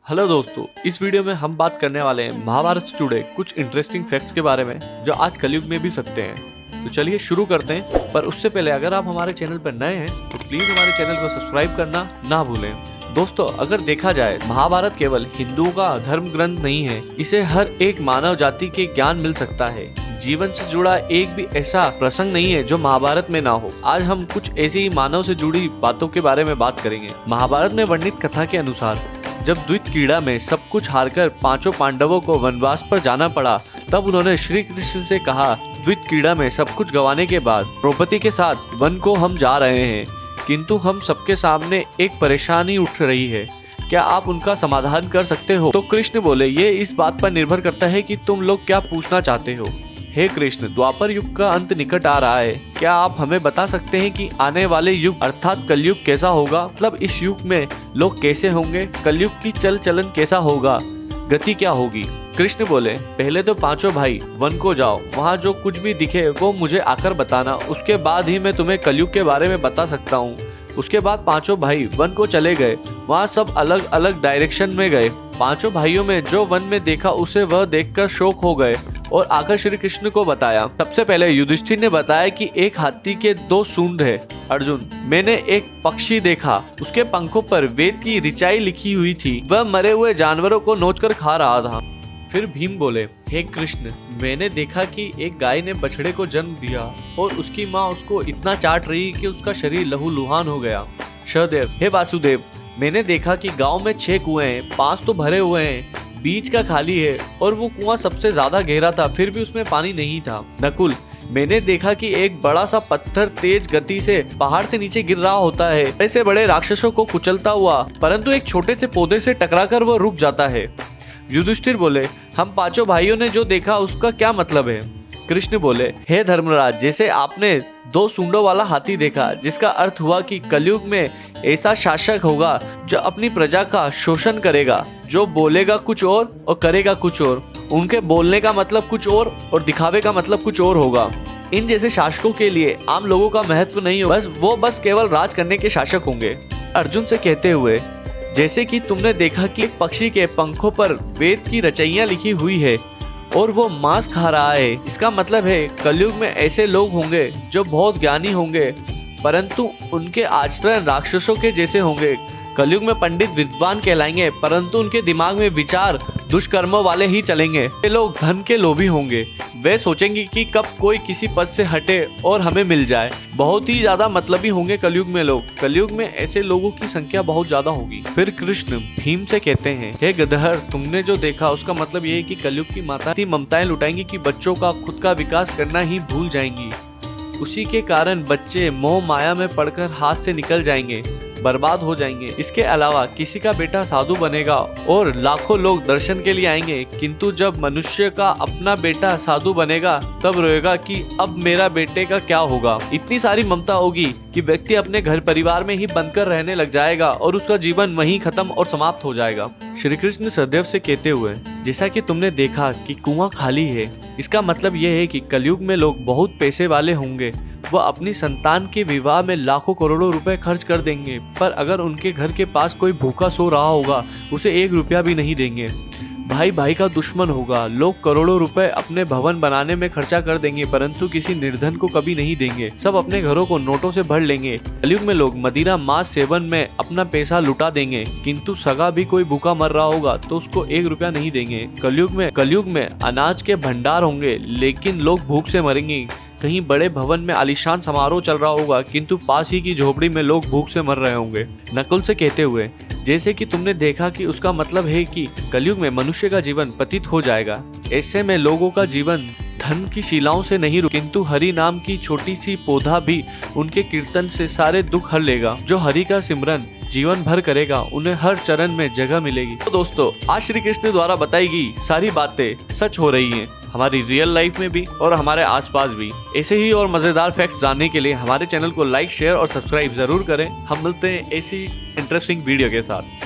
Hello दोस्तों, इस video में हम बात करने वाले हैं महाभारत से जुड़े कुछ इंटरेस्टिंग फैक्ट्स के बारे में जो आज कलयुग में भी सत्य हैं। तो चलिए शुरू करते हैं, पर उससे पहले अगर आप हमारे चैनल पर नए हैं तो प्लीज हमारे चैनल को सब्सक्राइब करना ना भूलें। दोस्तों, अगर देखा जाए महाभारत केवल हिंदुओं का धर्म ग्रंथ नहीं है, इसे हर एक मानव जाति के ज्ञान मिल सकता है। जीवन से जुड़ा एक भी ऐसा प्रसंग नहीं है जो महाभारत में ना हो। आज हम कुछ ऐसी ही मानव से जुड़ी बातों के बारे में बात करेंगे। महाभारत में वर्णित कथा के अनुसार जब द्वितक्रीड़ा में सब कुछ हारकर पांचों पांडवों को वनवास पर जाना पड़ा, तब उन्होंने श्री कृष्ण से कहा, द्वितक्रीड़ा में सब कुछ गंवाने के बाद द्रौपदी के साथ वन को हम जा रहे हैं, किंतु हम सबके सामने एक परेशानी उठ रही है, क्या आप उनका समाधान कर सकते हो? तो कृष्ण बोले, ये इस बात पर निर्भर करता है कि तुम लोग क्या पूछना चाहते हो। हे कृष्ण, द्वापर युग का अंत निकट आ रहा है, क्या आप हमें बता सकते हैं कि आने वाले युग अर्थात कलयुग कैसा होगा? मतलब इस युग में लोग कैसे होंगे, कलयुग की चल चलन कैसा होगा, गति क्या होगी? कृष्ण बोले, पहले तो पांचों भाई वन को जाओ, वहाँ जो कुछ भी दिखे वो मुझे आकर बताना, उसके बाद ही मैं तुम्हें कलयुग के बारे में बता सकता हूँ। उसके बाद पांचों भाई वन को चले गए। वहाँ सब अलग अलग डायरेक्शन में गए। पांचों भाइयों में जो वन में देखा उसे वह देखकर शौक हो गए और आकर श्री कृष्ण को बताया। सबसे पहले युधिष्ठिर ने बताया कि एक हाथी के 2 सूंड है। अर्जुन, मैंने एक पक्षी देखा, उसके पंखों पर वेद की ऋचाई लिखी हुई थी, वह मरे हुए जानवरों को नोचकर खा रहा था। फिर भीम बोले, हे कृष्ण, मैंने देखा कि एक गाय ने बछड़े को जन्म दिया और उसकी माँ उसको इतना चाट रही कि उसका शरीर लहूलुहान हो गया। सहदेव, हे वासुदेव, मैंने देखा कि गांव में 6 कुएं हैं, 5 तो भरे हुए हैं, बीच का खाली है और वो कुआं सबसे ज्यादा गहरा था, फिर भी उसमें पानी नहीं था। नकुल, मैंने देखा कि एक बड़ा सा पत्थर तेज गति से पहाड़ से नीचे गिर रहा होता है, ऐसे बड़े राक्षसों को कुचलता हुआ, परंतु एक छोटे से पौधे से टकराकर वो रुक जाता है। युधिष्ठिर बोले, हम पांचों भाइयों ने जो देखा उसका क्या मतलब है? कृष्ण बोले, हे धर्मराज, जैसे आपने 2 सूंडों वाला हाथी देखा, जिसका अर्थ हुआ कि कलयुग में ऐसा शासक होगा जो अपनी प्रजा का शोषण करेगा, जो बोलेगा कुछ और करेगा कुछ और, उनके बोलने का मतलब कुछ और दिखावे का मतलब कुछ और होगा। इन जैसे शासकों के लिए आम लोगों का महत्व नहीं होगा, वो बस केवल राज करने के शासक होंगे। अर्जुन से कहते हुए, जैसे कि तुमने देखा कि एक पक्षी के पंखों पर वेद की रचैयां लिखी हुई है और वो मांस खा रहा है, इसका मतलब है कलयुग में ऐसे लोग होंगे जो बहुत ज्ञानी होंगे, परंतु उनके आचरण राक्षसों के जैसे होंगे। कलयुग में पंडित विद्वान कहलाएंगे, परंतु उनके दिमाग में विचार दुष्कर्मों वाले ही चलेंगे। ये लोग धन के लोभी होंगे, वे सोचेंगे कि कब कोई किसी पद से हटे और हमें मिल जाए। बहुत ही ज्यादा मतलबी होंगे कलयुग में लोग। कलयुग में ऐसे लोगों की संख्या बहुत ज्यादा होगी। फिर कृष्ण भीम से कहते हैं, हे गदहर, तुमने जो देखा उसका मतलब ये है कि कलयुग की माता इतनी ममताएं लुटाएंगी कि बच्चों का खुद का विकास करना ही भूल जाएंगी। उसी के कारण बच्चे मोह माया में पड़कर हाथ से निकल जाएंगे, बर्बाद हो जाएंगे। इसके अलावा किसी का बेटा साधु बनेगा और लाखों लोग दर्शन के लिए आएंगे, किंतु जब मनुष्य का अपना बेटा साधु बनेगा तब रोएगा कि अब मेरा बेटे का क्या होगा। इतनी सारी ममता होगी कि व्यक्ति अपने घर परिवार में ही बंद कर रहने लग जाएगा और उसका जीवन वहीं खत्म और समाप्त हो जाएगा। श्री कृष्ण सहदेव से कहते हुए, जैसा कि तुमने देखा कि कुआं खाली है, इसका मतलब यह है कि कलयुग में लोग बहुत पैसे वाले होंगे, वह अपनी संतान के विवाह में लाखों करोड़ों रुपए खर्च कर देंगे, पर अगर उनके घर के पास कोई भूखा सो रहा होगा उसे 1 रुपया भी नहीं देंगे। भाई भाई का दुश्मन होगा, लोग करोड़ों रुपए अपने भवन बनाने में खर्चा कर देंगे, परंतु किसी निर्धन को कभी नहीं देंगे। सब अपने घरों को नोटों से भर लेंगे। कलयुग में लोग मदिरा मांस सेवन में अपना पैसा लुटा देंगे, किंतु सगा भी कोई भूखा मर रहा होगा तो उसको 1 रुपया नहीं देंगे। कलयुग में अनाज के भंडार होंगे, लेकिन लोग भूख से मरेंगे। कहीं बड़े भवन में आलीशान समारोह चल रहा होगा, किंतु पास ही की झोपड़ी में लोग भूख से मर रहे होंगे। नकुल से कहते हुए, जैसे कि तुमने देखा कि उसका मतलब है कि कलयुग में मनुष्य का जीवन पतित हो जाएगा। ऐसे में लोगों का जीवन धन की शिलाओं से नहीं किंतु हरि नाम की छोटी सी पौधा भी उनके कीर्तन से सारे दुख हर लेगा। जो हरि का सिमरन जीवन भर करेगा, उन्हें हर चरण में जगह मिलेगी। तो दोस्तों, आज श्री कृष्ण द्वारा बताई गई सारी बातें सच हो रही हैं, हमारी रियल लाइफ में भी और हमारे आसपास भी। ऐसे ही और मजेदार फैक्ट्स जानने के लिए हमारे चैनल को लाइक, शेयर और सब्सक्राइब जरूर करें। हम मिलते हैं ऐसी इंटरेस्टिंग वीडियो के साथ।